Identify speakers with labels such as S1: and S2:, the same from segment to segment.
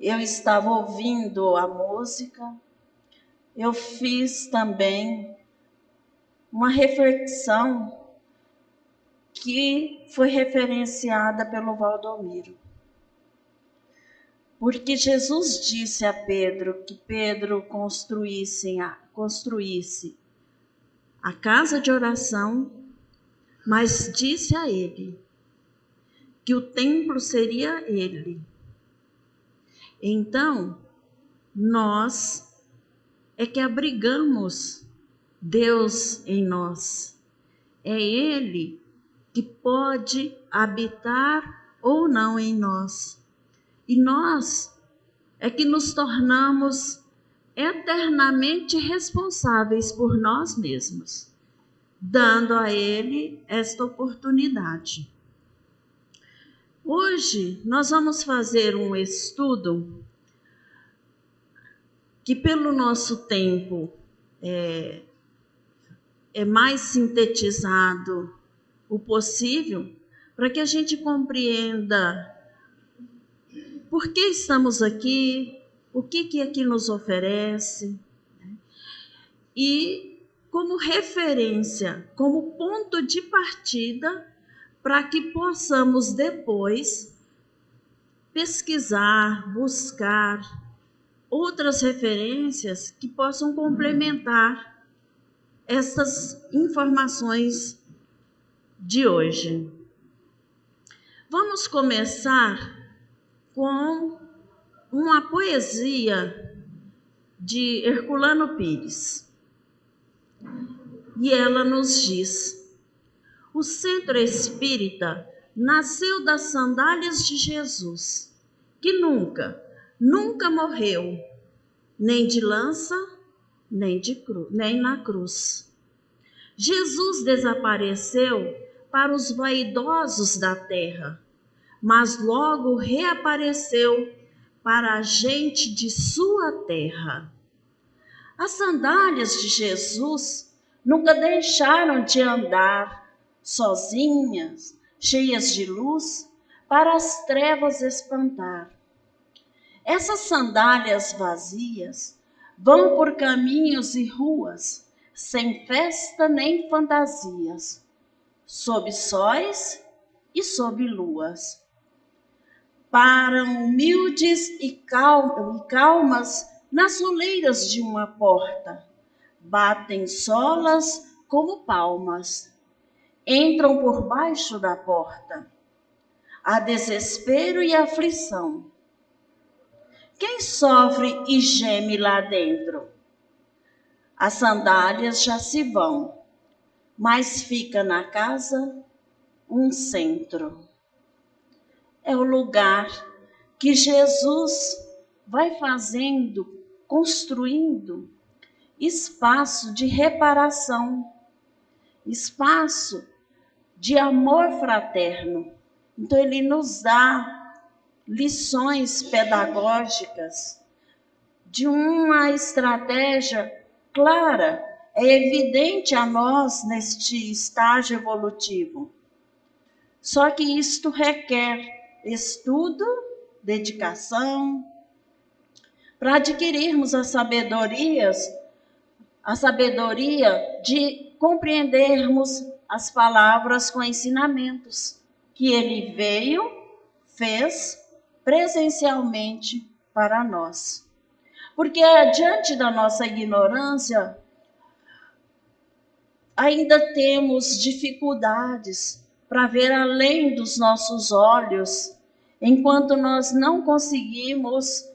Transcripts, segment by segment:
S1: eu estava ouvindo a música, eu fiz também uma reflexão que foi referenciada pelo Valdomiro. Porque Jesus disse a Pedro que Pedro construísse a casa de oração, mas disse a ele que o templo seria ele. Então, nós é que abrigamos Deus em nós. É Ele que pode habitar ou não em nós. E nós é que nos tornamos eternamente responsáveis por nós mesmos, dando a Ele esta oportunidade. Hoje nós vamos fazer um estudo que pelo nosso tempo é mais sintetizado o possível, para que a gente compreenda por que estamos aqui, o que aqui nos oferece, e como referência, como ponto de partida, para que possamos depois pesquisar, buscar outras referências que possam complementar essas informações de hoje. Vamos começar com uma poesia de Herculano Pires. E ela nos diz: o centro espírita nasceu das sandálias de Jesus, que nunca morreu, nem de lança, nem na cruz. Jesus desapareceu para os vaidosos da terra, mas logo reapareceu para a gente de sua terra. As sandálias de Jesus nunca deixaram de andar sozinhas, cheias de luz, para as trevas espantar. Essas sandálias vazias vão por caminhos e ruas, sem festa nem fantasias, sob sóis e sob luas. Param humildes e calmas nas soleiras de uma porta, batem solas como palmas, entram por baixo da porta. Há desespero e aflição. Quem sofre e geme lá dentro? As sandálias já se vão, mas fica na casa um centro. É o lugar que Jesus vai fazendo, construindo espaço de reparação, espaço de amor fraterno. Então ele nos dá lições pedagógicas de uma estratégia clara, é evidente a nós neste estágio evolutivo. Só que isto requer estudo, dedicação, para adquirirmos a sabedoria de compreendermos as palavras com ensinamentos que ele veio, fez presencialmente para nós. Porque diante da nossa ignorância, ainda temos dificuldades para ver além dos nossos olhos, enquanto nós não conseguimos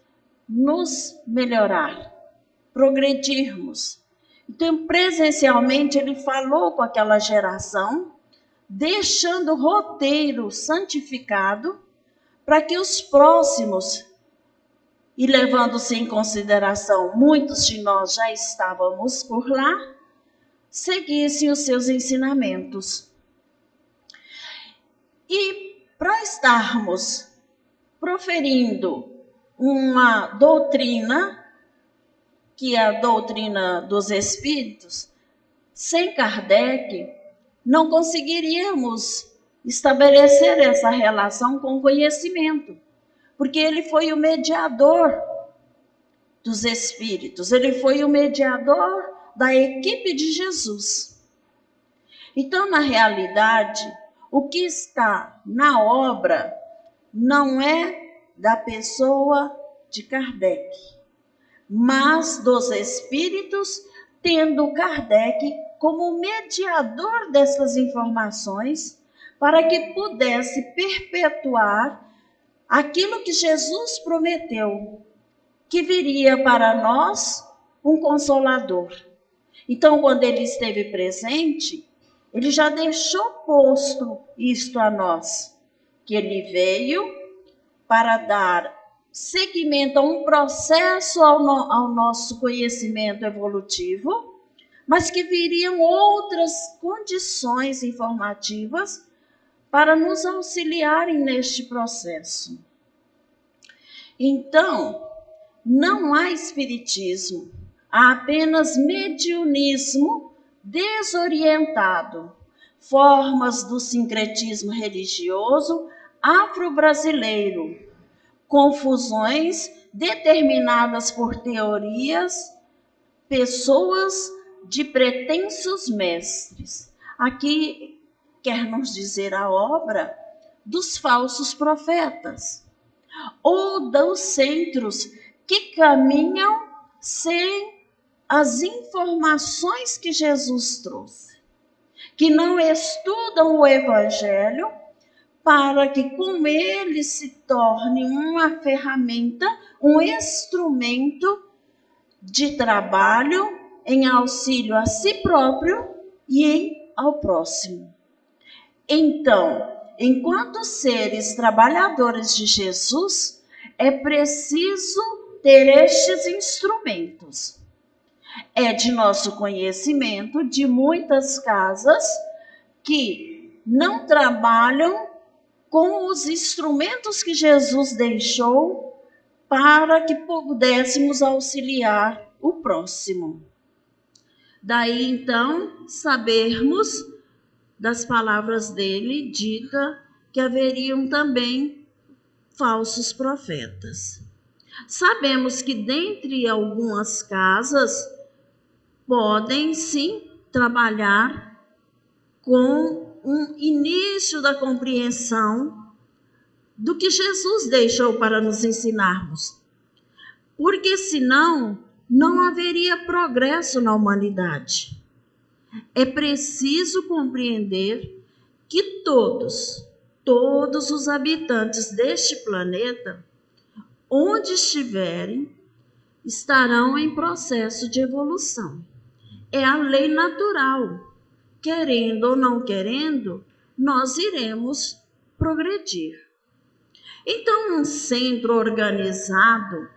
S1: nos melhorar, progredirmos. Então, presencialmente, ele falou com aquela geração, deixando o roteiro santificado para que os próximos, e levando-se em consideração, muitos de nós já estávamos por lá, seguissem os seus ensinamentos. E para estarmos proferindo uma doutrina, que é a doutrina dos espíritos, sem Kardec, não conseguiríamos estabelecer essa relação com o conhecimento. porque ele foi o mediador dos espíritos, ele foi o mediador da equipe de Jesus. Então, na realidade, o que está na obra não é da pessoa de Kardec, mas dos espíritos, tendo Kardec como mediador dessas informações, para que pudesse perpetuar aquilo que Jesus prometeu, que viria para nós um consolador. Então, quando ele esteve presente, ele já deixou posto isto a nós, que ele veio para dar seguimento a um processo ao nosso conhecimento evolutivo, mas que viriam outras condições informativas para nos auxiliarem neste processo. Então, não há espiritismo, há apenas mediunismo desorientado, formas do sincretismo religioso afro-brasileiro, confusões determinadas por teorias, pessoas de pretensos mestres. Aqui quer nos dizer a obra dos falsos profetas, ou dos centros que caminham sem as informações que Jesus trouxe, que não estudam o Evangelho para que com ele se torne uma ferramenta, um instrumento de trabalho em auxílio a si próprio e ao próximo. Então, enquanto seres trabalhadores de Jesus, é preciso ter estes instrumentos. É de nosso conhecimento de muitas casas que não trabalham com os instrumentos que Jesus deixou para que pudéssemos auxiliar o próximo. Daí, então, sabermos das palavras dele, dita que haveriam também falsos profetas. Sabemos que dentre algumas casas podem sim trabalhar com um início da compreensão do que Jesus deixou para nos ensinarmos. Porque senão não haveria progresso na humanidade. É preciso compreender que todos os habitantes deste planeta, onde estiverem, estarão em processo de evolução. É a lei natural. Querendo ou não querendo, nós iremos progredir. Então, um centro organizado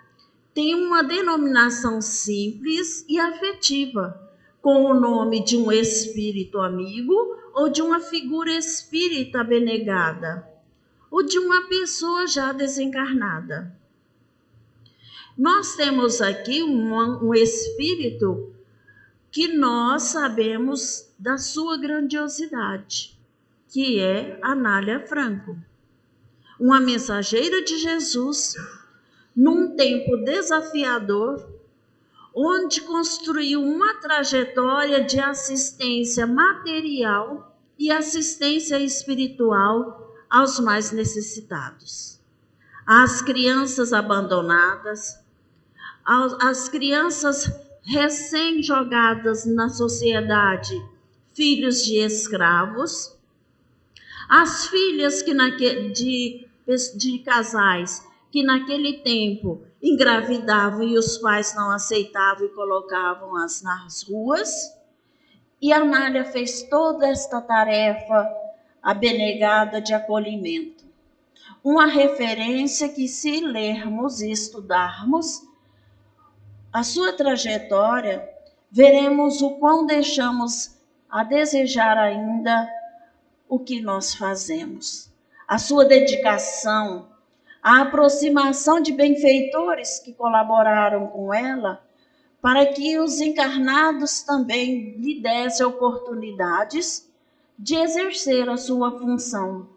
S1: tem uma denominação simples e afetiva, com o nome de um espírito amigo ou de uma figura espírita abnegada, ou de uma pessoa já desencarnada. Nós temos aqui um espírito que nós sabemos da sua grandiosidade, que é Anália Franco, uma mensageira de Jesus, num tempo desafiador, onde construiu uma trajetória de assistência material e assistência espiritual aos mais necessitados. Às crianças abandonadas, às crianças recém-jogadas na sociedade, filhos de escravos, as filhas de casais que naquele tempo engravidavam e os pais não aceitavam e colocavam-as nas ruas. E a Anália fez toda esta tarefa abnegada de acolhimento. Uma referência que, se lermos e estudarmos a sua trajetória, veremos o quão deixamos a desejar ainda o que nós fazemos. A sua dedicação, a aproximação de benfeitores que colaboraram com ela, para que os encarnados também lhe dessem oportunidades de exercer a sua função.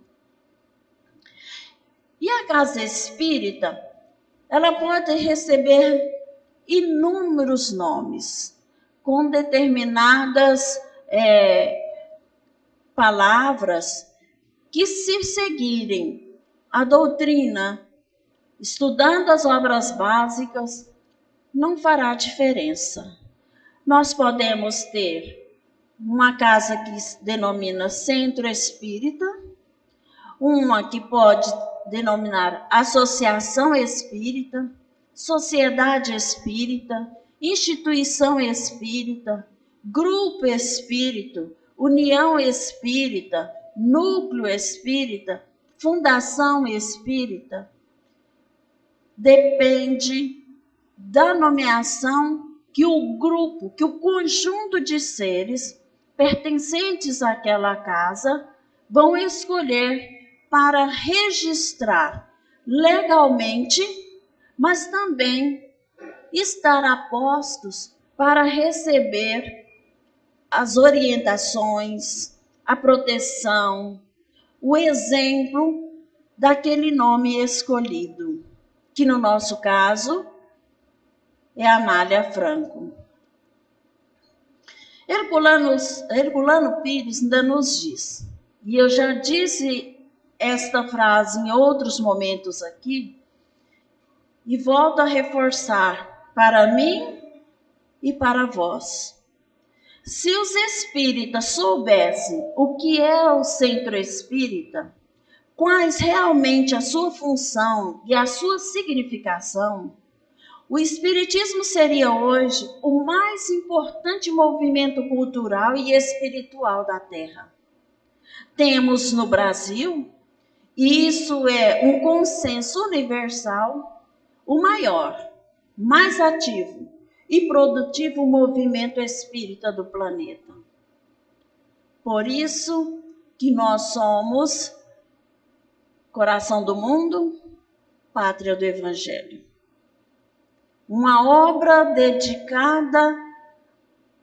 S1: E a casa espírita, ela pode receber inúmeros nomes, com determinadas palavras que, se seguirem a doutrina, estudando as obras básicas, não fará diferença. Nós podemos ter uma casa que se denomina Centro Espírita, uma que pode denominar Associação Espírita, Sociedade Espírita, Instituição Espírita, Grupo Espírito, União Espírita, Núcleo Espírita, Fundação Espírita. Depende da nomeação que o grupo, que o conjunto de seres pertencentes àquela casa vão escolher para registrar legalmente, mas também estar a postos para receber as orientações, a proteção, o exemplo daquele nome escolhido, que no nosso caso é Amália Franco. Herculano Pires ainda nos diz, e eu já disse esta frase em outros momentos aqui, e volto a reforçar para mim e para vós. Se os espíritas soubessem o que é o centro espírita, quais realmente a sua função e a sua significação, o espiritismo seria hoje o mais importante movimento cultural e espiritual da Terra. Temos no Brasil, e isso é um consenso universal, o maior, mais ativo e produtivo movimento espírita do planeta. Por isso que nós somos Coração do Mundo, Pátria do Evangelho. Uma obra dedicada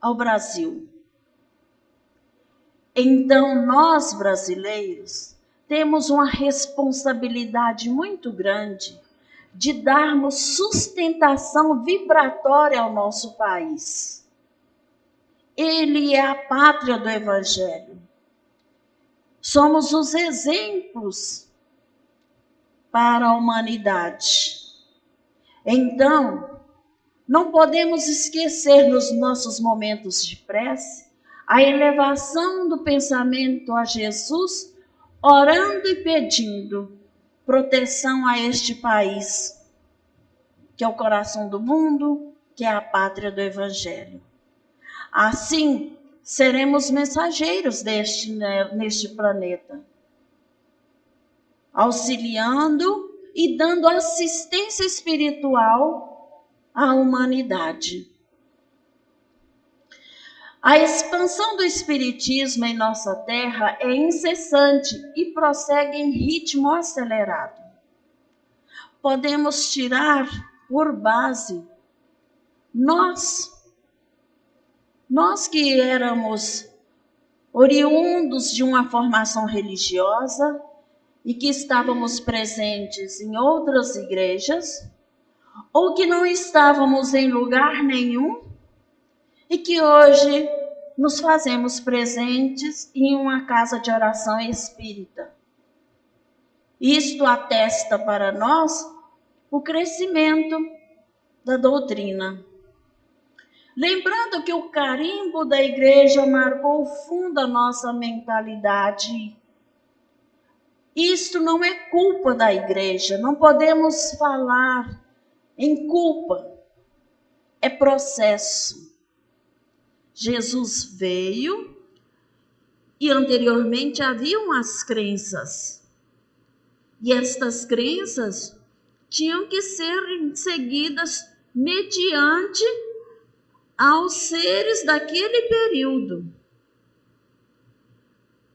S1: ao Brasil. Então, nós brasileiros temos uma responsabilidade muito grande de darmos sustentação vibratória ao nosso país. Ele é a pátria do Evangelho. Somos os exemplos para a humanidade. Então, não podemos esquecer nos nossos momentos de prece a elevação do pensamento a Jesus, orando e pedindo proteção a este país, que é o coração do mundo, que é a pátria do Evangelho. Assim, seremos mensageiros neste planeta, auxiliando e dando assistência espiritual à humanidade. A expansão do espiritismo em nossa terra é incessante e prossegue em ritmo acelerado. Podemos tirar por base nós que éramos oriundos de uma formação religiosa e que estávamos presentes em outras igrejas, ou que não estávamos em lugar nenhum, e que hoje nos fazemos presentes em uma casa de oração espírita. Isto atesta para nós o crescimento da doutrina. Lembrando que o carimbo da igreja marcou fundo a nossa mentalidade. Isto não é culpa da igreja, não podemos falar em culpa, é processo. Jesus veio e anteriormente haviam as crenças. E estas crenças tinham que ser seguidas mediante aos seres daquele período.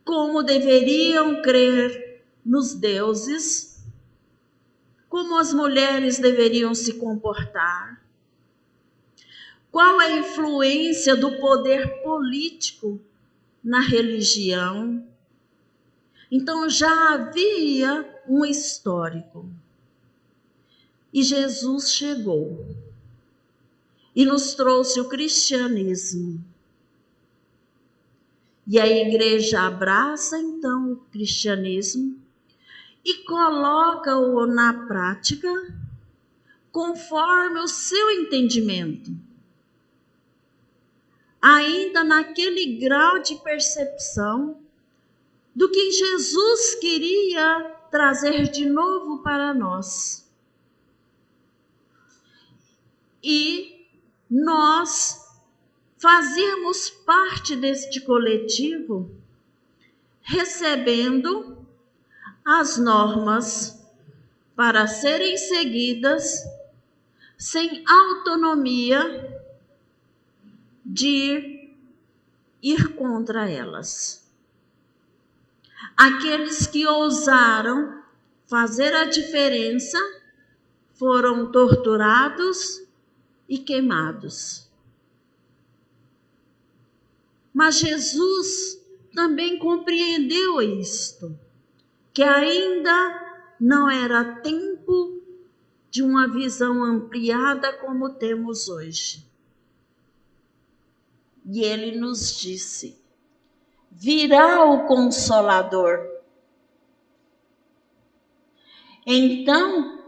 S1: Como deveriam crer nos deuses, como as mulheres deveriam se comportar, qual a influência do poder político na religião. Então já havia um histórico. E Jesus chegou e nos trouxe o cristianismo. E a igreja abraça então o cristianismo e coloca-o na prática conforme o seu entendimento. Ainda naquele grau de percepção do que Jesus queria trazer de novo para nós. E nós fazemos parte deste coletivo, recebendo as normas para serem seguidas, sem autonomia de ir contra elas. Aqueles que ousaram fazer a diferença foram torturados e queimados. Mas Jesus também compreendeu isto, que ainda não era tempo de uma visão ampliada como temos hoje. E ele nos disse: virá o Consolador. Então,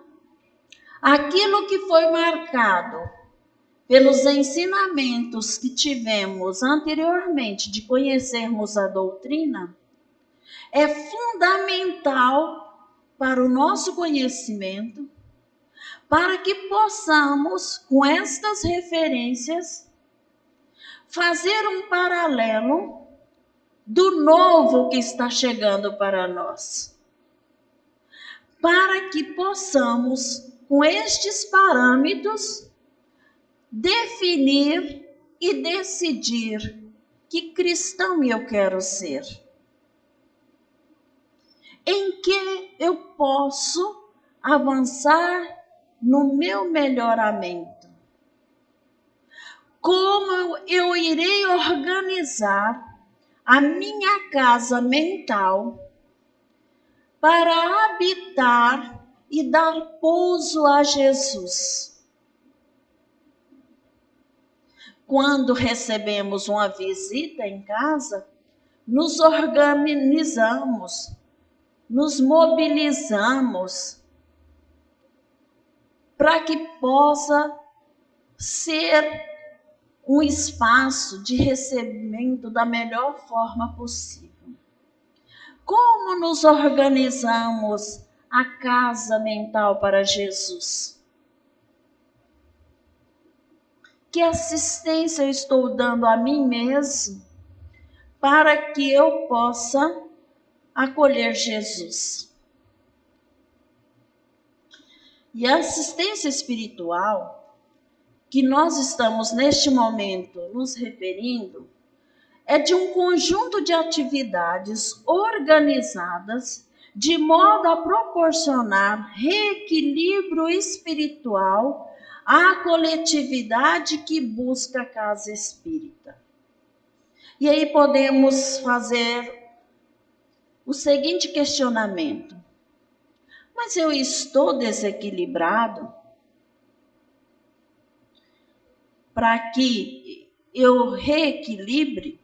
S1: aquilo que foi marcado pelos ensinamentos que tivemos anteriormente de conhecermos a doutrina, é fundamental para o nosso conhecimento, para que possamos, com estas referências, fazer um paralelo do novo que está chegando para nós. Para que possamos, com estes parâmetros, definir e decidir que cristão eu quero ser. Em que eu posso avançar no meu melhoramento? Como eu irei organizar a minha casa mental para habitar e dar pouso a Jesus? Quando recebemos uma visita em casa, nos organizamos, nos mobilizamos para que possa ser um espaço de recebimento da melhor forma possível. Como nos organizamos a casa mental para Jesus? Que assistência eu estou dando a mim mesmo para que eu possa acolher Jesus? E a assistência espiritual que nós estamos neste momento nos referindo é de um conjunto de atividades organizadas de modo a proporcionar reequilíbrio espiritual à coletividade que busca a casa espírita. E aí podemos fazer o seguinte questionamento: mas eu estou desequilibrado? Para que eu reequilibre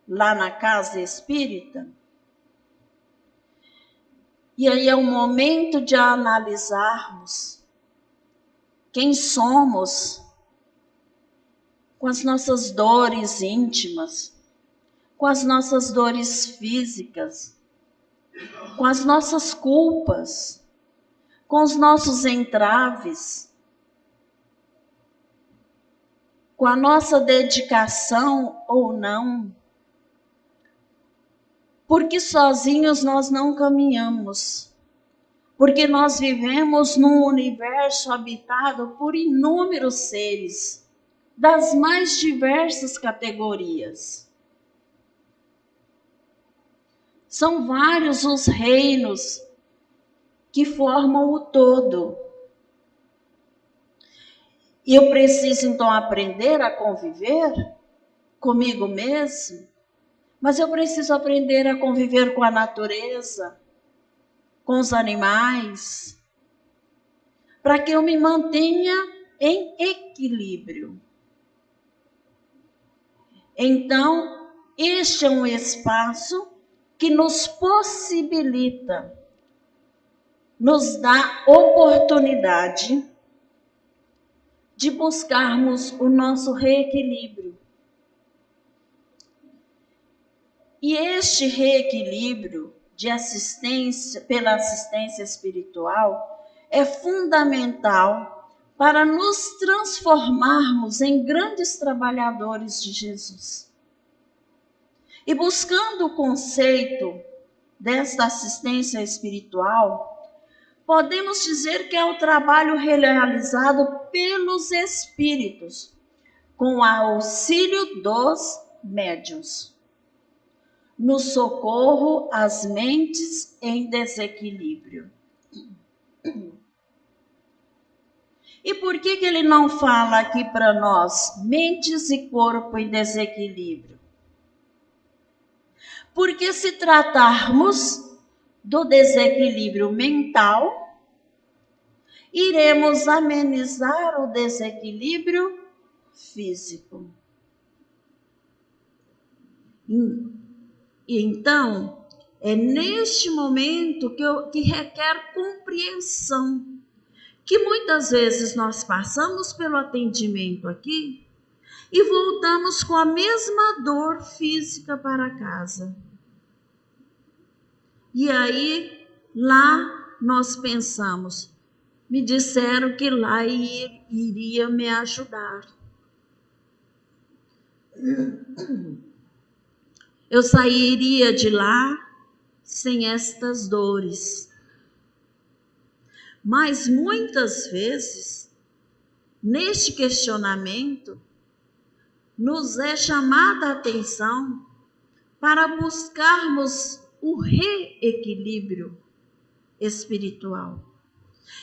S1: lá na casa espírita? E aí é o momento de analisarmos quem somos, com as nossas dores íntimas, com as nossas dores físicas, com as nossas culpas, com os nossos entraves, com a nossa dedicação ou não. Porque sozinhos nós não caminhamos. Porque nós vivemos num universo habitado por inúmeros seres, das mais diversas categorias. São vários os reinos que formam o todo. E eu preciso então aprender a conviver comigo mesmo, mas eu preciso aprender a conviver com a natureza, com os animais, para que eu me mantenha em equilíbrio. Então, este é um espaço que nos possibilita, nos dá oportunidade de buscarmos o nosso reequilíbrio. E este reequilíbrio de assistência, pela assistência espiritual, é fundamental para nos transformarmos em grandes trabalhadores de Jesus. E buscando o conceito desta assistência espiritual, podemos dizer que é o trabalho realizado pelos espíritos, com o auxílio dos médiuns, no socorro às mentes em desequilíbrio. E por que ele não fala aqui para nós, mentes e corpo em desequilíbrio? Porque se tratarmos do desequilíbrio mental, iremos amenizar o desequilíbrio físico. Então, é neste momento que requer compreensão, que muitas vezes nós passamos pelo atendimento aqui e voltamos com a mesma dor física para casa. E aí, lá nós pensamos, me disseram que lá iria me ajudar. Eu sairia de lá sem estas dores. Mas muitas vezes, neste questionamento, nos é chamada a atenção para buscarmos o reequilíbrio espiritual.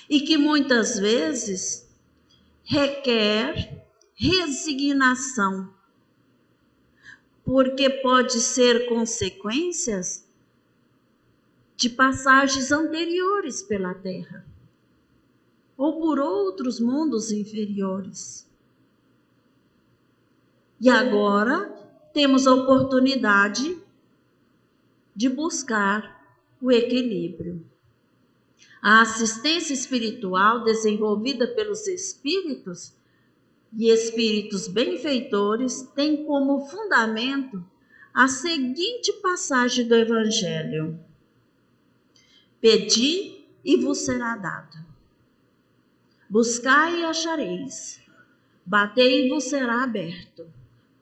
S1: E que muitas vezes requer resignação, porque pode ser consequências de passagens anteriores pela Terra, ou por outros mundos inferiores. E agora temos a oportunidade de buscar o equilíbrio. A assistência espiritual desenvolvida pelos espíritos e espíritos benfeitores tem como fundamento a seguinte passagem do Evangelho: pedi e vos será dado. Buscai e achareis. Batei e vos será aberto.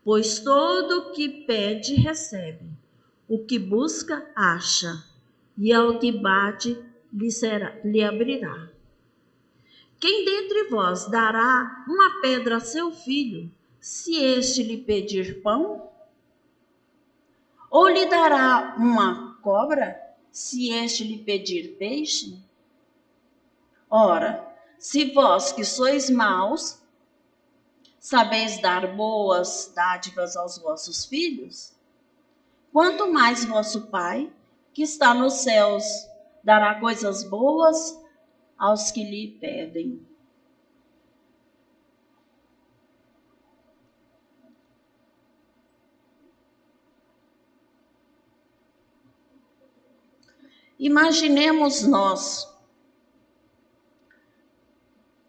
S1: Pois todo o que pede, recebe. O que busca, acha. E ao que bate, lhe abrirá. Quem dentre vós dará uma pedra a seu filho, se este lhe pedir pão? Ou lhe dará uma cobra, se este lhe pedir peixe? Ora, se vós que sois maus, sabeis dar boas dádivas aos vossos filhos, quanto mais vosso Pai, que está nos céus, dará coisas boas aos que lhe pedem. Imaginemos nós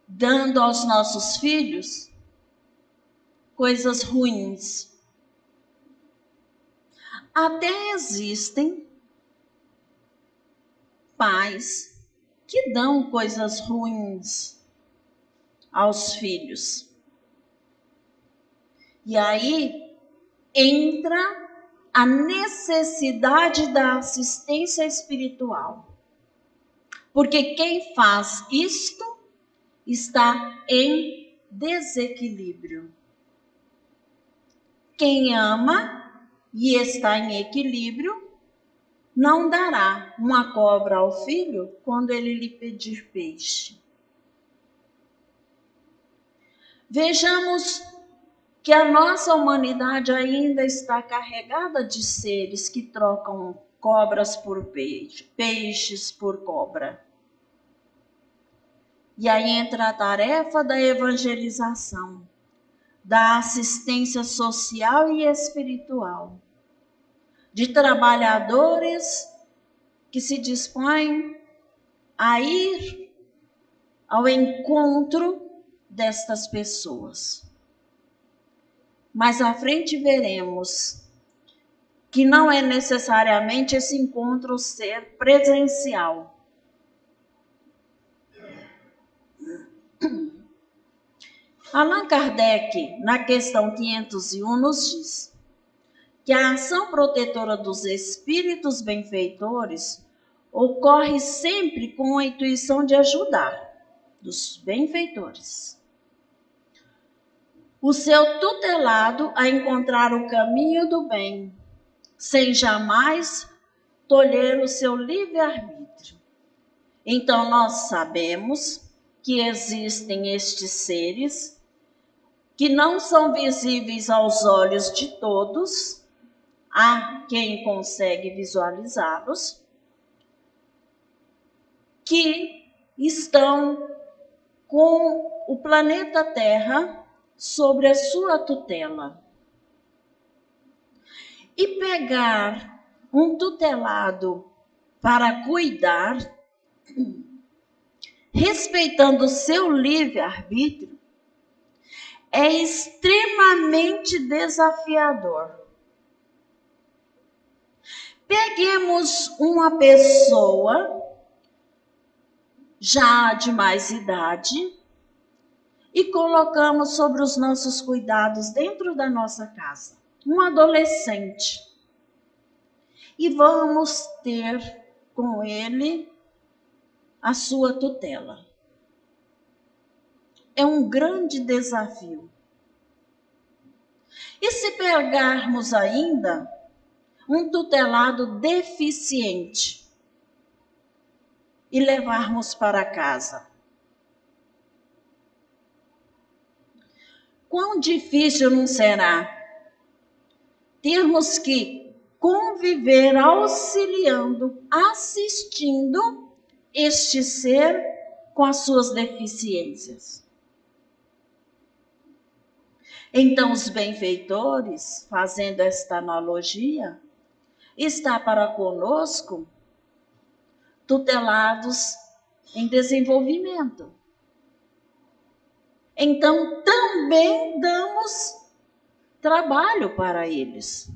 S1: dando aos nossos filhos coisas ruins. Até existem pais que dão coisas ruins aos filhos. E aí entra a necessidade da assistência espiritual. Porque quem faz isto está em desequilíbrio. Quem ama e está em equilíbrio não dará uma cobra ao filho quando ele lhe pedir peixe. Vejamos que a nossa humanidade ainda está carregada de seres que trocam cobras por peixe, peixes por cobra. E aí entra a tarefa da evangelização, da assistência social e espiritual, de trabalhadores que se dispõem a ir ao encontro destas pessoas. Mais à frente veremos que não é necessariamente esse encontro ser presencial. Allan Kardec, na questão 501, nos diz que a ação protetora dos espíritos benfeitores ocorre sempre com a intuição de ajudar dos benfeitores o seu tutelado a encontrar o caminho do bem, sem jamais tolher o seu livre-arbítrio. Então, nós sabemos que existem estes seres que não são visíveis aos olhos de todos, há quem consegue visualizá-los, que estão com o planeta Terra sobre a sua tutela. E pegar um tutelado para cuidar, respeitando o seu livre-arbítrio, é extremamente desafiador. Peguemos uma pessoa já de mais idade e colocamos sobre os nossos cuidados dentro da nossa casa, um adolescente. E vamos ter com ele a sua tutela. É um grande desafio. E se pegarmos ainda um tutelado deficiente e levarmos para casa? Quão difícil não será termos que conviver auxiliando, assistindo este ser com as suas deficiências? Então, os benfeitores, fazendo esta analogia, está para conosco tutelados em desenvolvimento. Então, também damos trabalho para eles,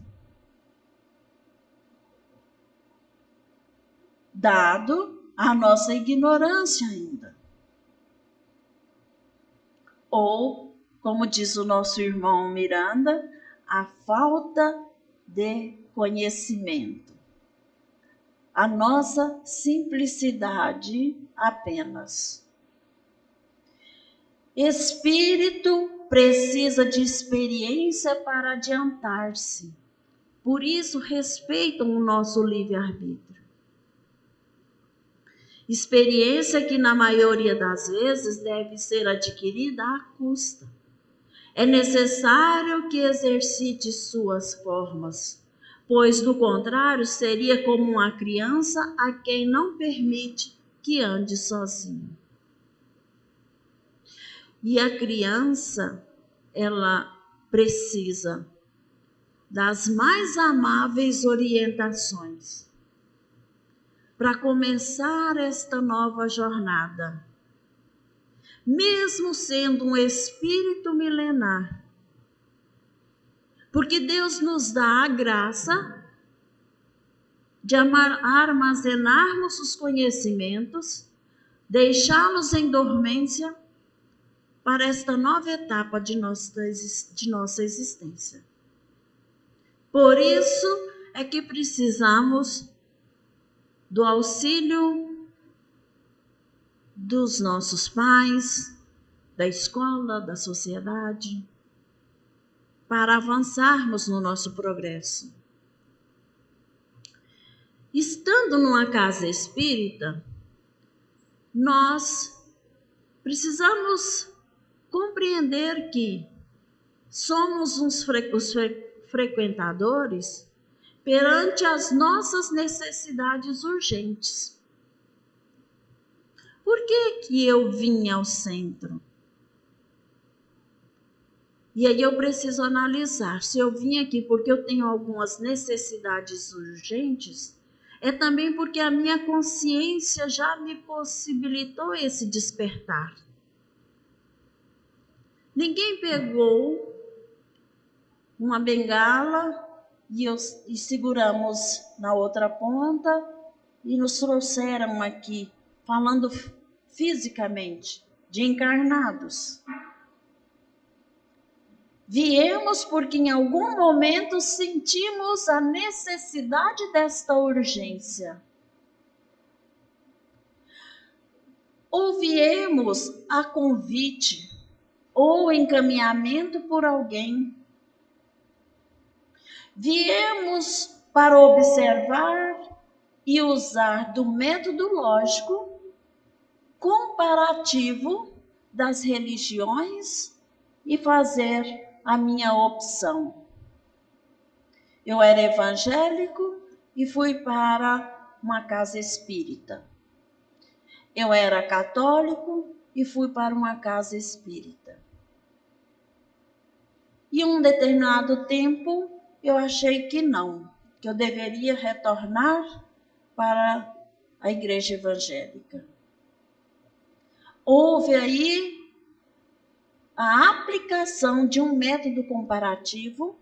S1: dado a nossa ignorância ainda. Ou, como diz o nosso irmão Miranda, a falta de conhecimento. A nossa simplicidade apenas. Espírito precisa de experiência para adiantar-se. Por isso, respeitam o nosso livre-arbítrio. Experiência que, na maioria das vezes, deve ser adquirida à custa. É necessário que exercite suas formas, pois, do contrário, seria como uma criança a quem não permite que ande sozinho. E a criança, ela precisa das mais amáveis orientações para começar esta nova jornada. Mesmo sendo um espírito milenar, porque Deus nos dá a graça de armazenarmos os conhecimentos, deixá-los em dormência para esta nova etapa de nossa existência. Por isso é que precisamos do auxílio dos nossos pais, da escola, da sociedade, para avançarmos no nosso progresso. Estando numa casa espírita, nós precisamos compreender que somos os frequentadores perante as nossas necessidades urgentes. Por que eu vim ao centro? E aí eu preciso analisar, se eu vim aqui porque eu tenho algumas necessidades urgentes, é também porque a minha consciência já me possibilitou esse despertar. Ninguém pegou uma bengala e seguramos na outra ponta e nos trouxeram aqui, falando fisicamente, de encarnados. Viemos porque em algum momento sentimos a necessidade desta urgência. Ou viemos a convite ou encaminhamento por alguém. Viemos para observar e usar do método lógico comparativo das religiões e fazer a minha opção. Eu era evangélico e fui para uma casa espírita. Eu era católico e fui para uma casa espírita. E um determinado tempo eu achei que não, que eu deveria retornar para a igreja evangélica. Houve aí a aplicação de um método comparativo,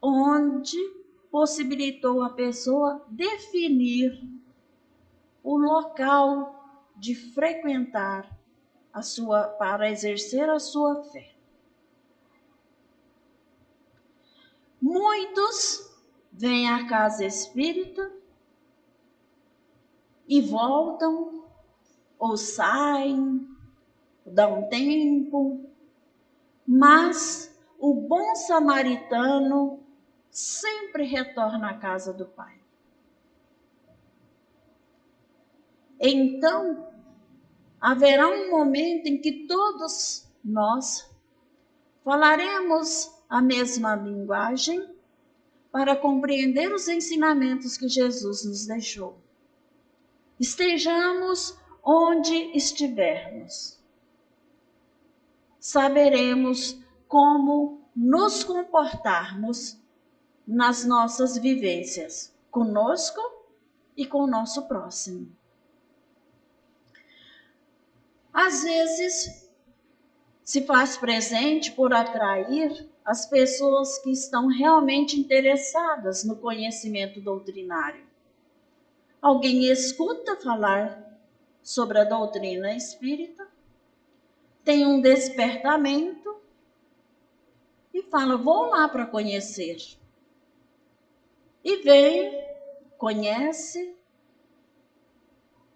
S1: onde possibilitou a pessoa definir o local de frequentar para exercer a sua fé. Muitos vêm à casa espírita e voltam, ou saem, dão um tempo, mas o bom samaritano sempre retorna à casa do Pai. Então, haverá um momento em que todos nós falaremos a mesma linguagem para compreender os ensinamentos que Jesus nos deixou. Estejamos onde estivermos, saberemos como nos comportarmos nas nossas vivências, conosco e com o nosso próximo. Às vezes, se faz presente por atrair as pessoas que estão realmente interessadas no conhecimento doutrinário. Alguém escuta falar sobre a doutrina espírita, tem um despertamento e fala, vou lá para conhecer. E vem, conhece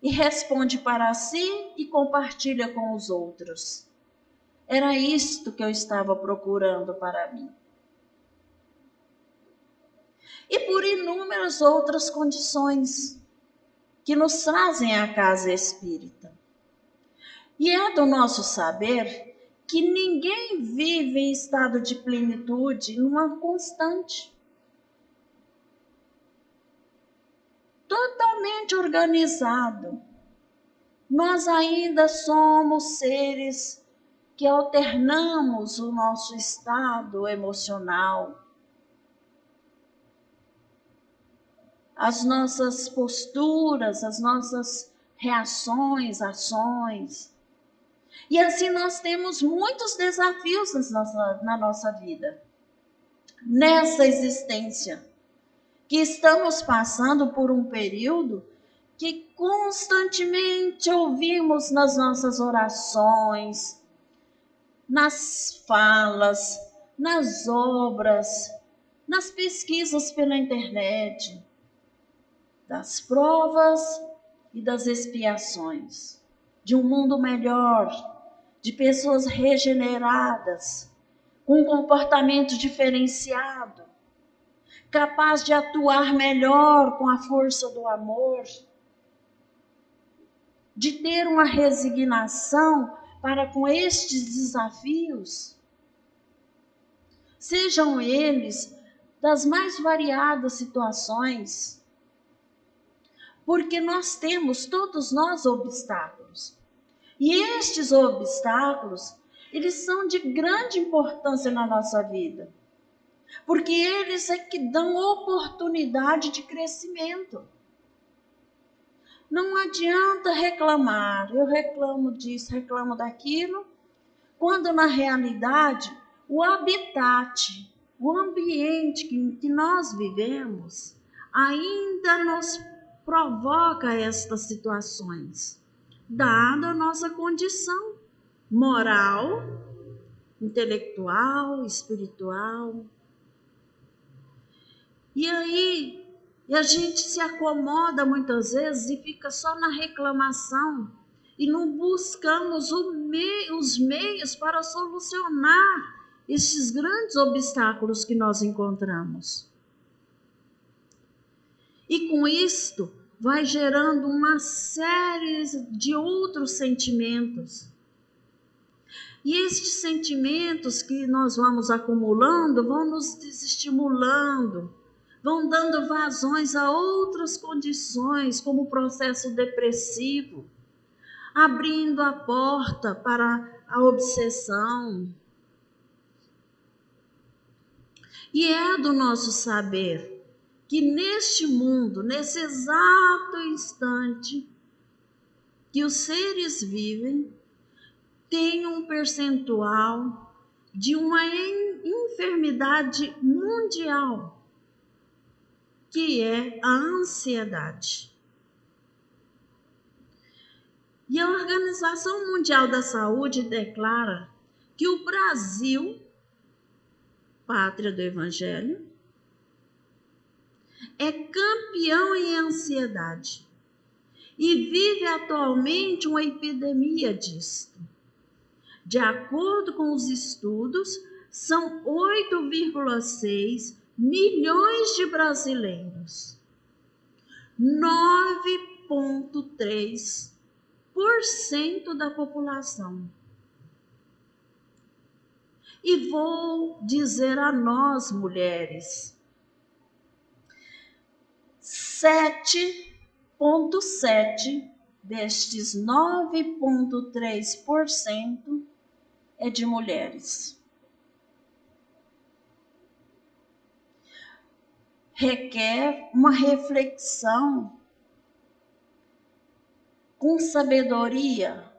S1: e responde para si e compartilha com os outros. Era isto que eu estava procurando para mim. E por inúmeras outras condições que nos trazem à casa espírita. E é do nosso saber que ninguém vive em estado de plenitude numa constante. Totalmente organizado. Nós ainda somos seres que alternamos o nosso estado emocional, as nossas posturas, as nossas reações, ações. E assim nós temos muitos desafios na nossa vida. Nessa existência, que estamos passando por um período que constantemente ouvimos nas nossas orações, nas falas, nas obras, nas pesquisas pela internet, das provas e das expiações, de um mundo melhor, de pessoas regeneradas, com um comportamento diferenciado, capaz de atuar melhor com a força do amor, de ter uma resignação para com estes desafios, sejam eles das mais variadas situações, porque todos nós, obstáculos. E estes obstáculos, eles são de grande importância na nossa vida, porque eles é que dão oportunidade de crescimento. Não adianta reclamar, eu reclamo disso, reclamo daquilo, quando na realidade o habitat, o ambiente que nós vivemos, ainda nos provoca estas situações, dada a nossa condição moral, intelectual, espiritual. E aí, a gente se acomoda muitas vezes e fica só na reclamação e não buscamos os meios para solucionar esses grandes obstáculos que nós encontramos. E com isto, vai gerando uma série de outros sentimentos. E estes sentimentos que nós vamos acumulando vão nos desestimulando, vão dando vazões a outras condições, como o processo depressivo, abrindo a porta para a obsessão. E é do nosso saber que neste mundo, nesse exato instante que os seres vivem, tem um percentual de uma enfermidade mundial, que é a ansiedade. E a Organização Mundial da Saúde declara que o Brasil, pátria do Evangelho, é campeão em ansiedade e vive atualmente uma epidemia disto. De acordo com os estudos, são 8,6 milhões de brasileiros, 9,3% da população. E vou dizer a nós, mulheres, 7,7% destes 9,3% é de mulheres. Requer uma reflexão com sabedoria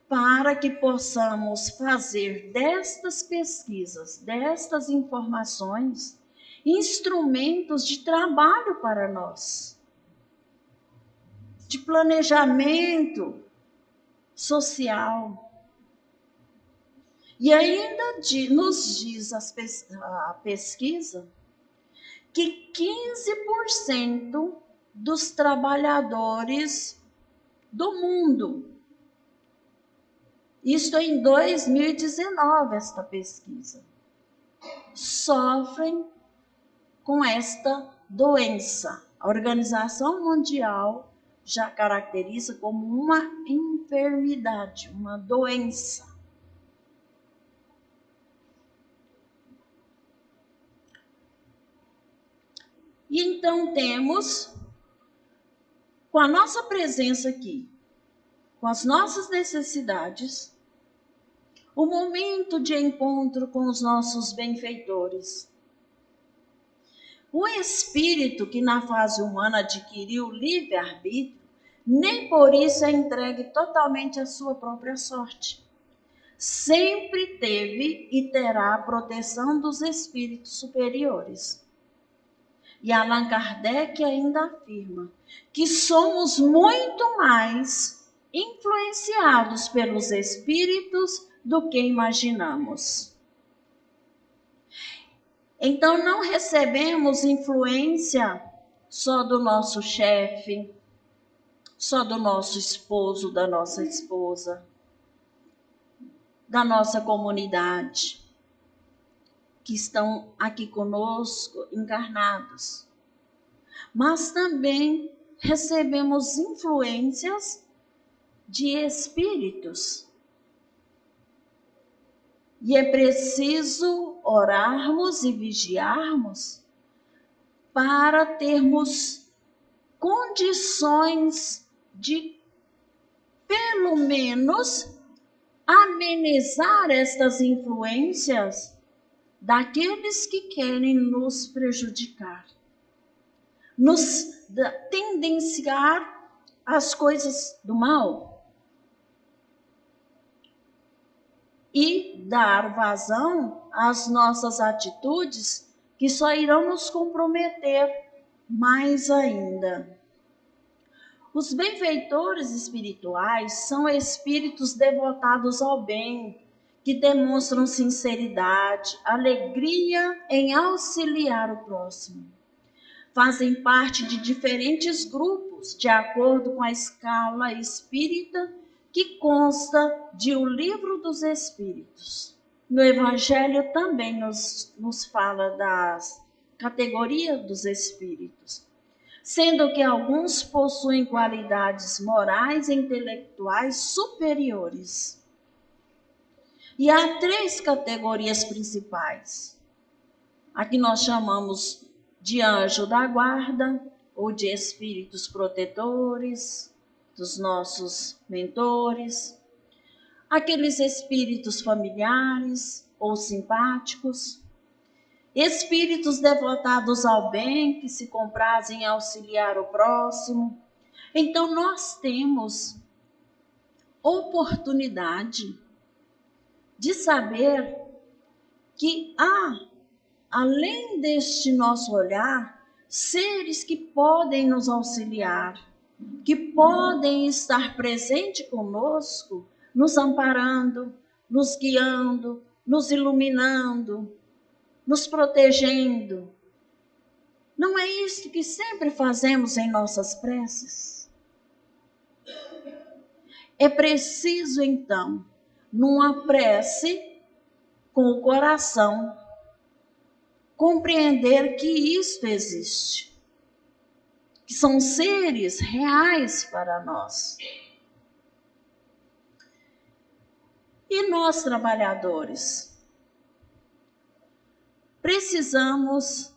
S1: para que possamos fazer destas pesquisas, destas informações, instrumentos de trabalho para nós, de planejamento social. E ainda nos diz a pesquisa que 15% dos trabalhadores do mundo, isto em 2019, esta pesquisa, sofrem com esta doença. A Organização Mundial já caracteriza como uma enfermidade, uma doença. E então temos, com a nossa presença aqui, com as nossas necessidades, o momento de encontro com os nossos benfeitores. O espírito que na fase humana adquiriu o livre-arbítrio, nem por isso é entregue totalmente à sua própria sorte. Sempre teve e terá a proteção dos espíritos superiores. E Allan Kardec ainda afirma que somos muito mais influenciados pelos espíritos do que imaginamos. Então não recebemos influência só do nosso chefe, só do nosso esposo, da nossa esposa, da nossa comunidade, que estão aqui conosco, encarnados. Mas também recebemos influências de espíritos E é preciso orarmos e vigiarmos para termos condições de, pelo menos, amenizar estas influências daqueles que querem nos prejudicar, nos tendenciar às coisas do mal e dar vazão às nossas atitudes que só irão nos comprometer mais ainda. Os benfeitores espirituais são espíritos devotados ao bem, que demonstram sinceridade, alegria em auxiliar o próximo. Fazem parte de diferentes grupos, de acordo com a escala espírita que consta de O Livro dos Espíritos. No Evangelho também nos fala das categorias dos espíritos, sendo que alguns possuem qualidades morais e intelectuais superiores. E há 3 categorias principais. A que nós chamamos de anjo da guarda, ou de espíritos protetores, dos nossos mentores. Aqueles espíritos familiares ou simpáticos. Espíritos devotados ao bem, que se comprazem em auxiliar o próximo. Então, nós temos oportunidade de saber que há, além deste nosso olhar, seres que podem nos auxiliar, que podem estar presentes conosco, nos amparando, nos guiando, nos iluminando, nos protegendo. Não é isso que sempre fazemos em nossas preces? É preciso, então, numa prece com o coração, compreender que isto existe, que são seres reais para nós. E nós, trabalhadores, precisamos,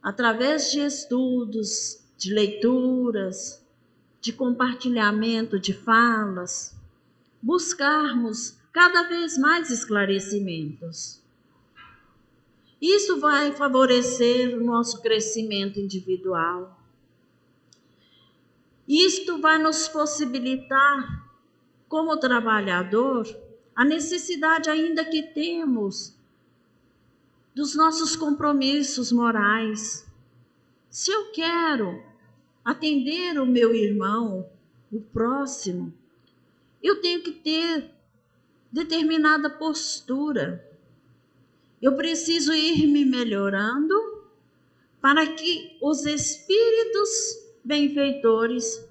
S1: através de estudos, de leituras, de compartilhamento de falas, buscarmos cada vez mais esclarecimentos. Isso vai favorecer o nosso crescimento individual. Isto vai nos possibilitar, como trabalhador, a necessidade ainda que temos dos nossos compromissos morais. Se eu quero atender o meu irmão, o próximo, eu tenho que ter determinada postura. Eu preciso ir me melhorando para que os espíritos benfeitores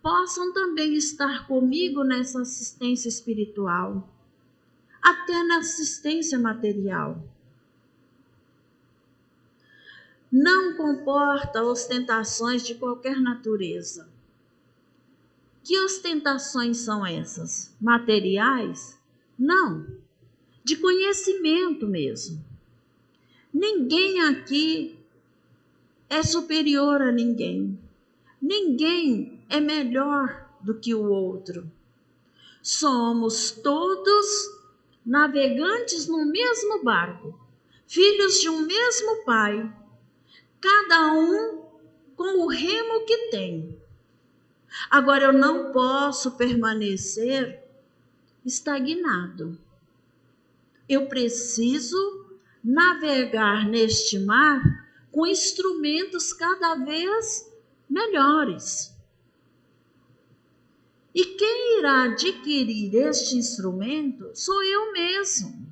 S1: possam também estar comigo nessa assistência espiritual, até na assistência material. Não comporta ostentações de qualquer natureza. Que ostentações são essas? Materiais? Não. De conhecimento mesmo. Ninguém aqui é superior a ninguém. Ninguém é melhor do que o outro. Somos todos navegantes no mesmo barco, filhos de um mesmo pai, cada um com o remo que tem. Agora, eu não posso permanecer estagnado. Eu preciso navegar neste mar com instrumentos cada vez melhores. E quem irá adquirir este instrumento sou eu mesmo.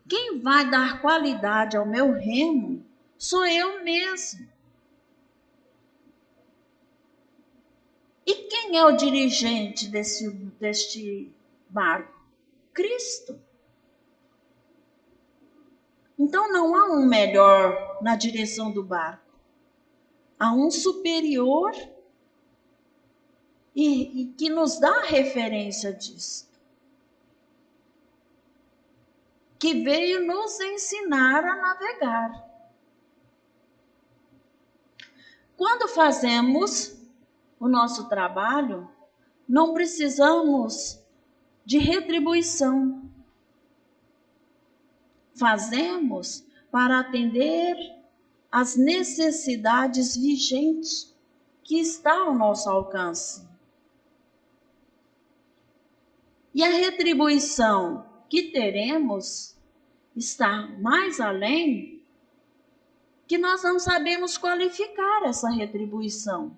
S1: Quem vai dar qualidade ao meu remo sou eu mesmo. E quem é o dirigente deste barco? Cristo. Então não há um melhor na direção do barco. Há um superior e que nos dá referência disso. que veio nos ensinar a navegar. Quando fazemos o nosso trabalho, não precisamos de retribuição. Fazemos para atender às necessidades vigentes que estão ao nosso alcance. E a retribuição que teremos está mais além, que nós não sabemos qualificar essa retribuição.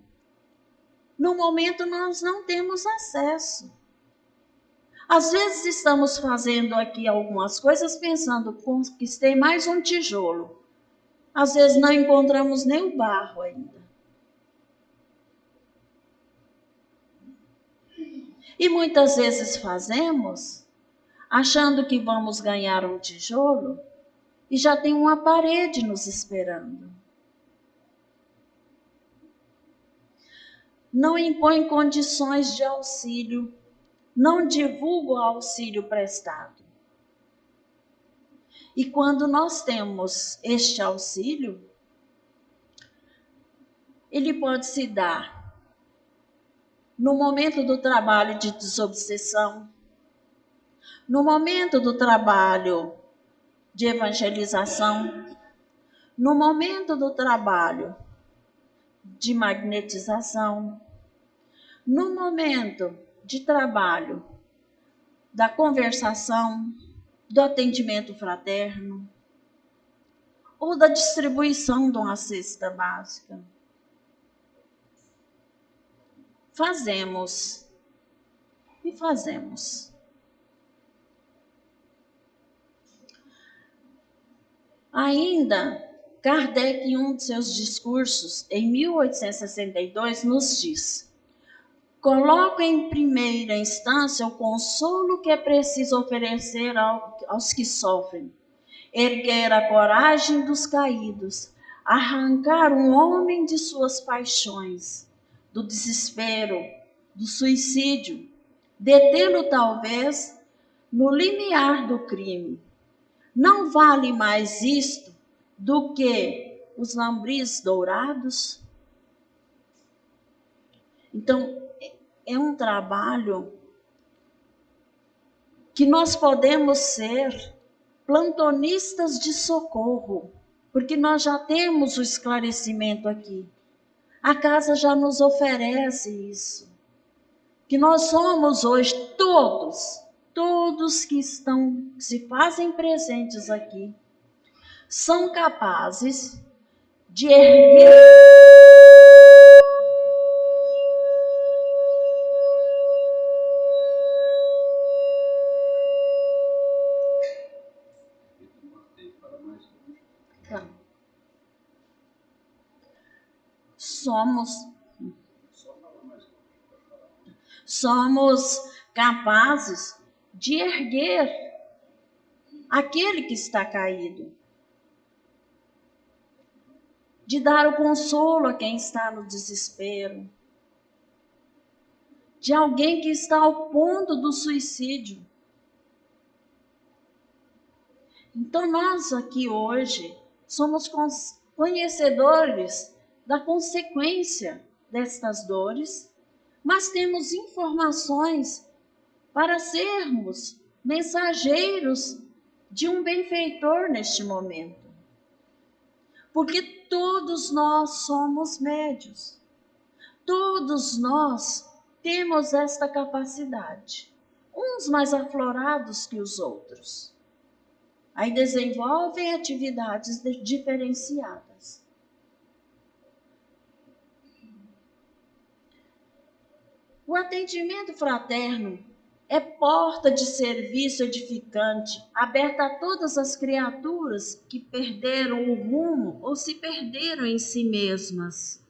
S1: No momento nós não temos acesso. Às vezes estamos fazendo aqui algumas coisas pensando, conquistei mais um tijolo. Às vezes não encontramos nem o barro ainda. E muitas vezes fazemos achando que vamos ganhar um tijolo e já tem uma parede nos esperando. Não impõe condições de auxílio, não divulga o auxílio prestado. E quando nós temos este auxílio, ele pode se dar no momento do trabalho de desobsessão, no momento do trabalho de evangelização, no momento do trabalho de magnetização, no momento de trabalho da conversação, do atendimento fraterno, ou da distribuição de uma cesta básica. Fazemos e fazemos. Ainda, Kardec, em um de seus discursos, em 1862, nos diz: coloca em primeira instância o consolo que é preciso oferecer aos que sofrem, erguer a coragem dos caídos, arrancar um homem de suas paixões, do desespero, do suicídio, detê-lo talvez no limiar do crime. Não vale mais isto do que os lambris dourados? Então, é um trabalho que nós podemos ser plantonistas de socorro, porque nós já temos o esclarecimento aqui. A casa já nos oferece isso. Que nós somos hoje todos que se fazem presentes aqui, são capazes de erguer somos capazes de erguer aquele que está caído, de dar o consolo a quem está no desespero, de alguém que está ao ponto do suicídio. Então nós aqui hoje somos conhecedores da consequência destas dores, mas temos informações para sermos mensageiros de um benfeitor neste momento. Porque todos nós somos médios. Todos nós temos esta capacidade. Uns mais aflorados que os outros. Aí desenvolvem atividades diferenciadas. O atendimento fraterno é porta de serviço edificante, aberta a todas as criaturas que perderam o rumo ou se perderam em si mesmas.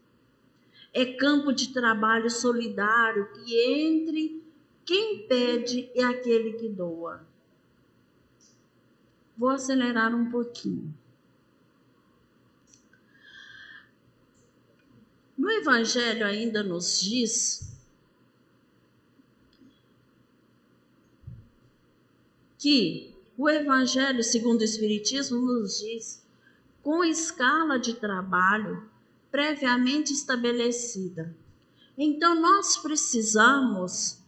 S1: É campo de trabalho solidário que entre quem pede e aquele que doa. Vou acelerar um pouquinho. No Evangelho ainda nos diz que O Evangelho, segundo o Espiritismo, nos diz com escala de trabalho previamente estabelecida. Então, nós precisamos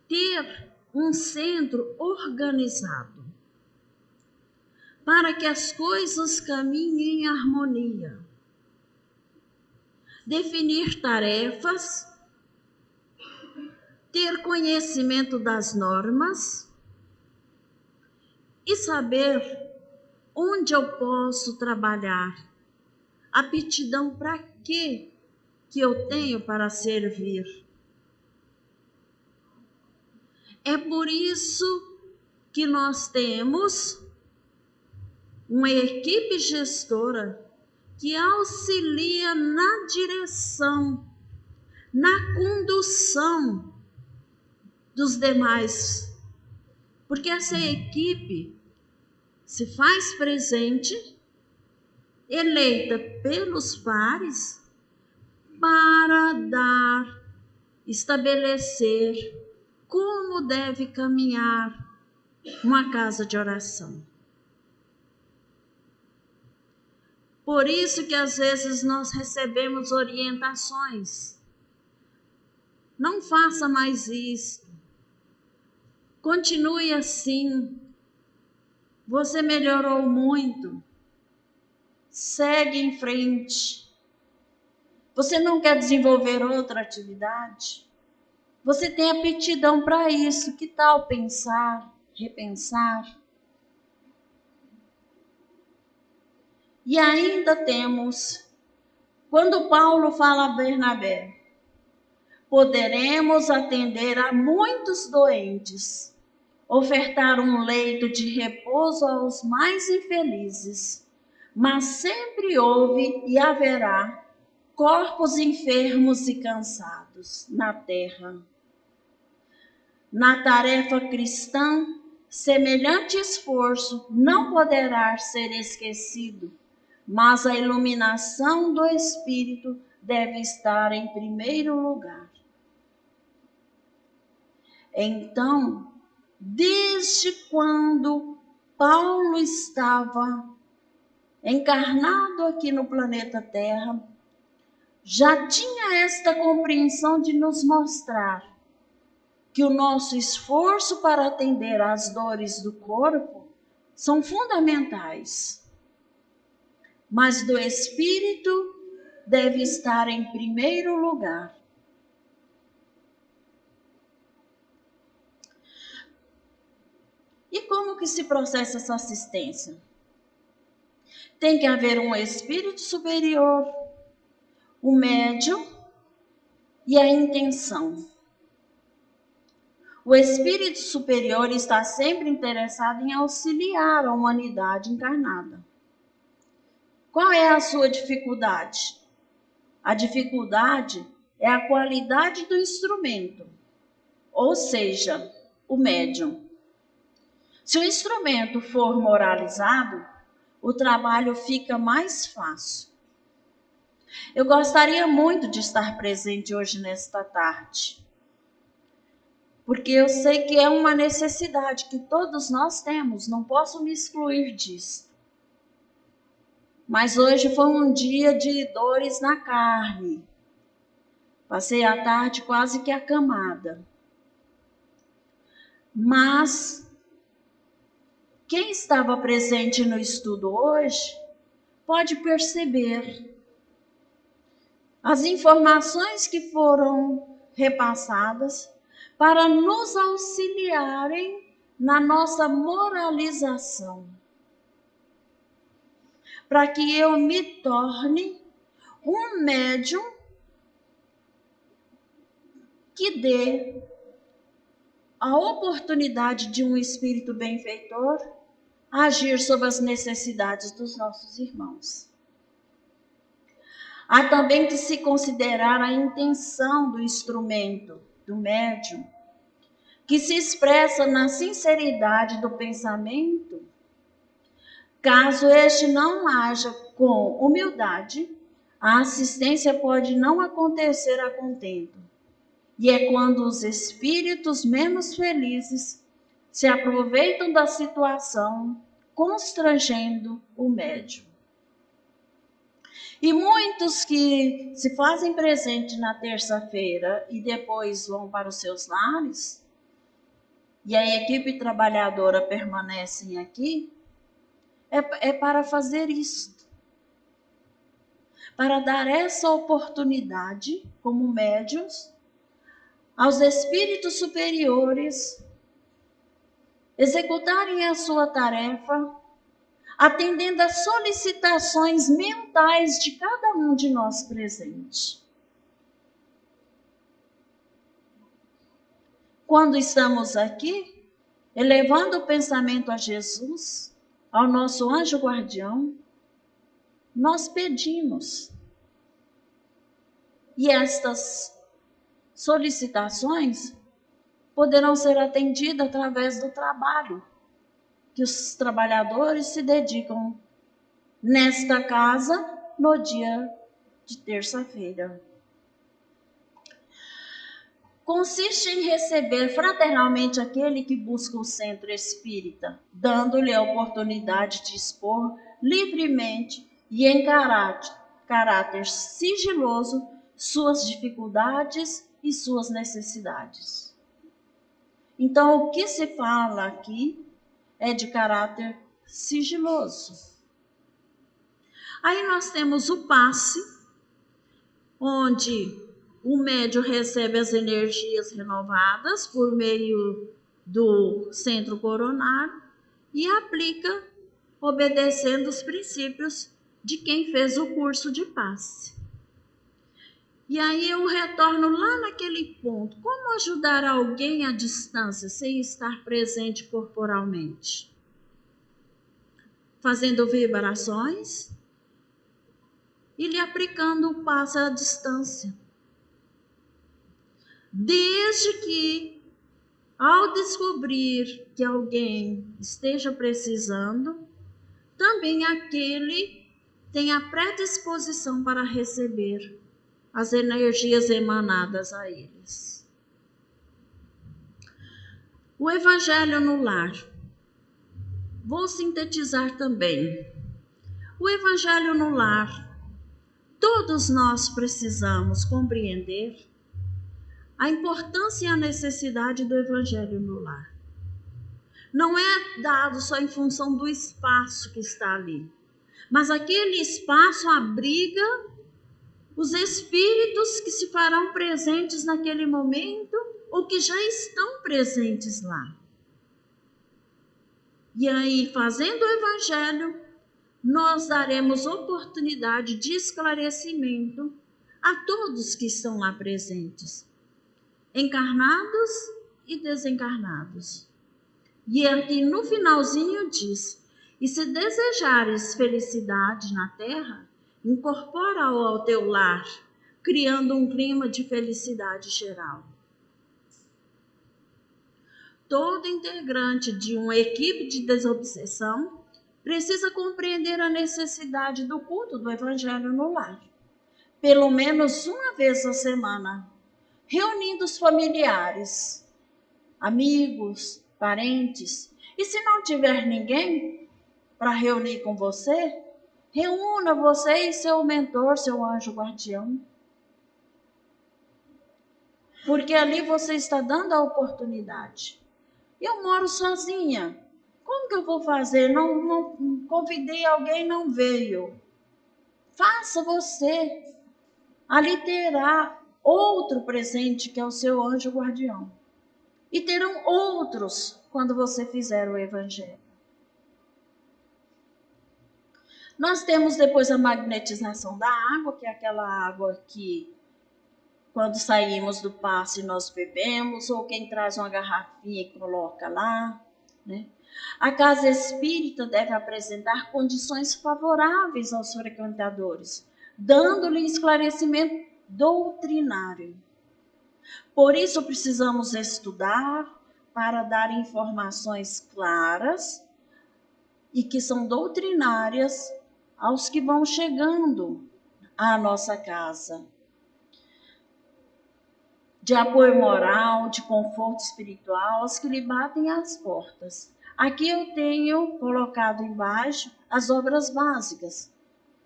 S1: ter um centro organizado para que as coisas caminhem em harmonia. Definir tarefas, ter conhecimento das normas e saber onde eu posso trabalhar. Aptidão para quê que eu tenho para servir. É por isso que nós temos uma equipe gestora que auxilia na direção, na condução dos demais. Porque essa equipe se faz presente, eleita pelos pares, para estabelecer como deve caminhar uma casa de oração. Por isso que às vezes nós recebemos orientações. Não faça mais isso. Continue assim. Você melhorou muito. Segue em frente. Você não quer desenvolver outra atividade? Você tem aptidão para isso. Que tal pensar, repensar? E ainda temos, quando Paulo fala a Bernabé, poderemos atender a muitos doentes, ofertar um leito de repouso aos mais infelizes, mas sempre houve e haverá corpos enfermos e cansados na terra. Na tarefa cristã, semelhante esforço não poderá ser esquecido, mas a iluminação do Espírito deve estar em primeiro lugar. Então, desde quando Paulo estava encarnado aqui no planeta Terra, já tinha esta compreensão de nos mostrar que o nosso esforço para atender às dores do corpo são fundamentais, mas do espírito deve estar em primeiro lugar. E como que se processa essa assistência? Tem que haver um espírito superior, o médium e a intenção. O espírito superior está sempre interessado em auxiliar a humanidade encarnada. Qual é a sua dificuldade? A dificuldade é a qualidade do instrumento, ou seja, o médium. Se o instrumento for moralizado, o trabalho fica mais fácil. Eu gostaria muito de estar presente hoje nesta tarde, porque eu sei que é uma necessidade que todos nós temos, não posso me excluir disso. Mas hoje foi um dia de dores na carne. Passei a tarde quase que acamada. Mas quem estava presente no estudo hoje pode perceber as informações que foram repassadas para nos auxiliarem na nossa moralização. Para que eu me torne um médium que dê a oportunidade de um espírito benfeitor agir sobre as necessidades dos nossos irmãos. Há também que se considerar a intenção do instrumento, do médium, que se expressa na sinceridade do pensamento. Caso este não haja com humildade, a assistência pode não acontecer a contento. E é quando os espíritos menos felizes se aproveitam da situação, constrangendo o médium. E muitos que se fazem presente na terça-feira e depois vão para os seus lares, e a equipe trabalhadora permanecem aqui, é para fazer isso. Para dar essa oportunidade, como médiuns, aos espíritos superiores executarem a sua tarefa, atendendo às solicitações mentais de cada um de nós presentes. Quando estamos aqui, elevando o pensamento a Jesus, ao nosso anjo guardião, nós pedimos. E estas solicitações poderão ser atendidas através do trabalho que os trabalhadores se dedicam nesta casa no dia de terça-feira. Consiste em receber fraternalmente aquele que busca o centro espírita, dando-lhe a oportunidade de expor livremente e em caráter sigiloso suas dificuldades e suas necessidades. Então, o que se fala aqui é de caráter sigiloso. Aí nós temos o passe, onde o médium recebe as energias renovadas por meio do centro coronário e aplica, obedecendo os princípios de quem fez o curso de passe. E aí eu retorno lá naquele ponto. Como ajudar alguém à distância sem estar presente corporalmente? Fazendo vibrações e lhe aplicando o passe à distância. Desde que, ao descobrir que alguém esteja precisando, também aquele tem a predisposição para receber as energias emanadas a eles. O Evangelho no lar. Vou sintetizar também. O Evangelho no lar. Todos nós precisamos compreender a importância e a necessidade do Evangelho no lar. Não é dado só em função do espaço que está ali, mas aquele espaço abriga os espíritos que se farão presentes naquele momento ou que já estão presentes lá. E aí, fazendo o Evangelho, nós daremos oportunidade de esclarecimento a todos que estão lá presentes, encarnados e desencarnados. E aqui no finalzinho diz: e se desejares felicidade na terra, incorpora-o ao teu lar, criando um clima de felicidade geral. Todo integrante de uma equipe de desobsessão precisa compreender a necessidade do culto do Evangelho no lar, pelo menos uma vez a semana, reunindo os familiares, amigos, parentes. E se não tiver ninguém para reunir com você, reúna você e seu mentor, seu anjo guardião. Porque ali você está dando a oportunidade. Eu moro sozinha. Como que eu vou fazer? Não convidei alguém, não veio. Faça você. Ali terá outro presente, que é o seu anjo guardião. E terão outros quando você fizer o Evangelho. Nós temos depois a magnetização da água, que é aquela água que, quando saímos do passe, nós bebemos, ou quem traz uma garrafinha e coloca lá, né? A casa espírita deve apresentar condições favoráveis aos frequentadores, dando-lhe esclarecimento doutrinário. Por isso precisamos estudar para dar informações claras e que são doutrinárias aos que vão chegando à nossa casa. de apoio moral, de conforto espiritual aos que lhe batem às portas. Aqui eu tenho colocado embaixo as obras básicas.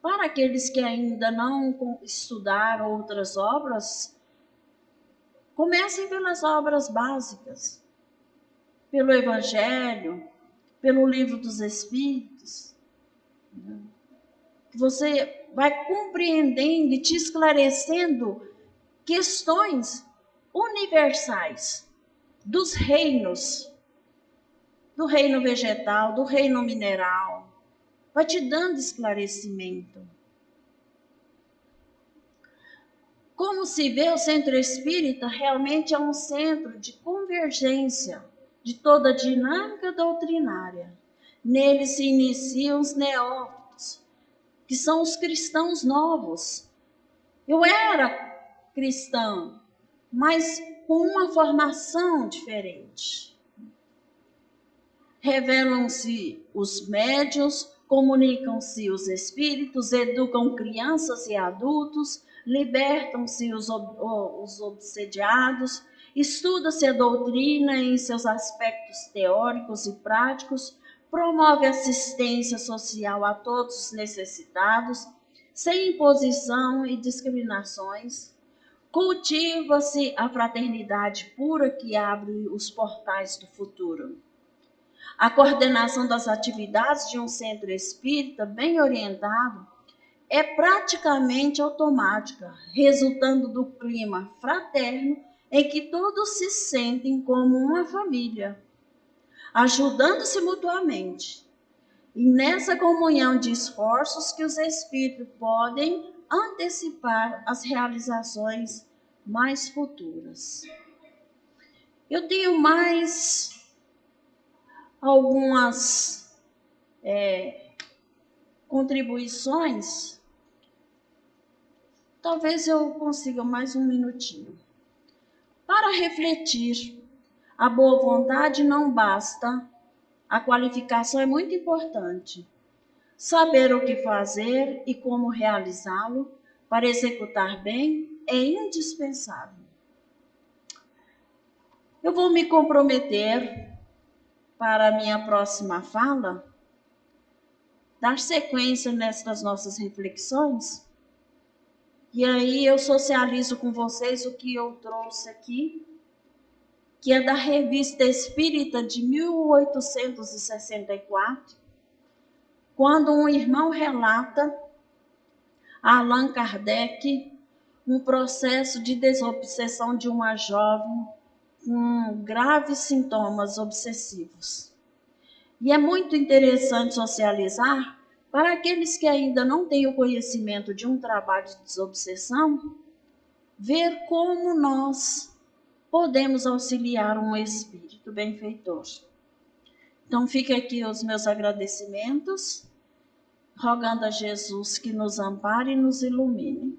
S1: Para aqueles que ainda não estudaram outras obras, comecem pelas obras básicas, pelo Evangelho, pelo Livro dos Espíritos. Você vai compreendendo e te esclarecendo questões universais dos reinos, do reino vegetal, do reino mineral. Vai te dando esclarecimento. Como se vê, o centro espírita realmente é um centro de convergência de toda a dinâmica doutrinária. Nele se iniciam os neófitos, que são os cristãos novos. Eu era cristã, mas com uma formação diferente. Revelam-se os médiuns, comunicam-se os espíritos, educam crianças e adultos, libertam-se os obsediados, estuda-se a doutrina em seus aspectos teóricos e práticos, promove assistência social a todos os necessitados, sem imposição e discriminações, cultiva-se a fraternidade pura que abre os portais do futuro. A coordenação das atividades de um centro espírita bem orientado é praticamente automática, resultando do clima fraterno em que todos se sentem como uma família, ajudando-se mutuamente. E nessa comunhão de esforços que os espíritos podem antecipar as realizações mais futuras. Eu tenho mais algumas contribuições. Talvez eu consiga mais um minutinho. Para refletir, a boa vontade não basta, a qualificação é muito importante. Saber o que fazer e como realizá-lo para executar bem é indispensável. Eu vou me comprometer para a minha próxima fala, dar sequência nestas nossas reflexões. E aí eu socializo com vocês o que eu trouxe aqui, que é da Revista Espírita de 1864, quando um irmão relata a Allan Kardec um processo de desobsessão de uma jovem com graves sintomas obsessivos. E é muito interessante socializar para aqueles que ainda não têm o conhecimento de um trabalho de desobsessão, ver como nós podemos auxiliar um espírito benfeitor. Então, fica aqui os meus agradecimentos, rogando a Jesus que nos ampare e nos ilumine.